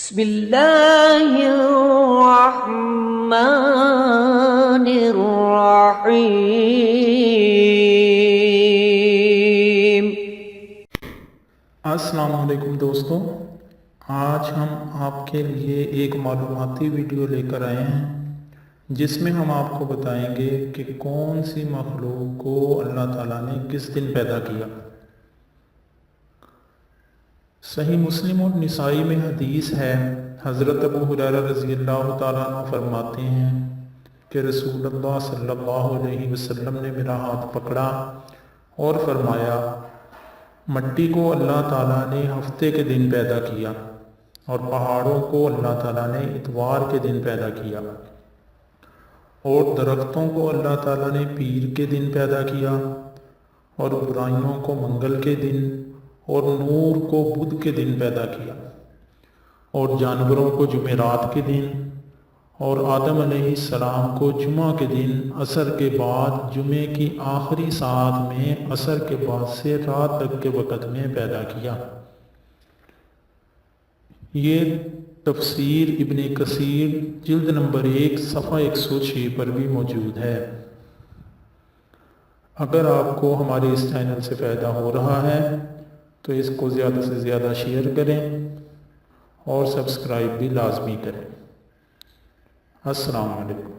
بسم اللہ الرحمن الرحیم۔ السلام علیکم دوستوں، آج ہم آپ کے لیے ایک معلوماتی ویڈیو لے کر آئے ہیں جس میں ہم آپ کو بتائیں گے کہ کون سی مخلوق کو اللہ تعالیٰ نے کس دن پیدا کیا۔ صحیح مسلم اور نسائی میں حدیث ہے، حضرت ابو ہریرہ رضی اللہ تعالیٰ عنہ فرماتے ہیں کہ رسول اللہ صلی اللہ علیہ وسلم نے میرا ہاتھ پکڑا اور فرمایا، مٹی کو اللہ تعالیٰ نے ہفتے کے دن پیدا کیا اور پہاڑوں کو اللہ تعالیٰ نے اتوار کے دن پیدا کیا اور درختوں کو اللہ تعالیٰ نے پیر کے دن پیدا کیا اور برائیوں کو منگل کے دن اور نور کو بدھ کے دن پیدا کیا اور جانوروں کو جمعرات کے دن اور آدم علیہ السلام کو جمعہ کے دن عصر کے بعد جمعے کی آخری ساعت میں عصر کے بعد سے رات تک کے وقت میں پیدا کیا۔ یہ تفسیر ابن کثیر جلد نمبر 1 صفحہ 106 پر بھی موجود ہے۔ اگر آپ کو ہمارے اس چینل سے فائدہ ہو رہا ہے تو اس کو زیادہ سے زیادہ شیئر کریں اور سبسکرائب بھی لازمی کریں۔ السلام علیکم۔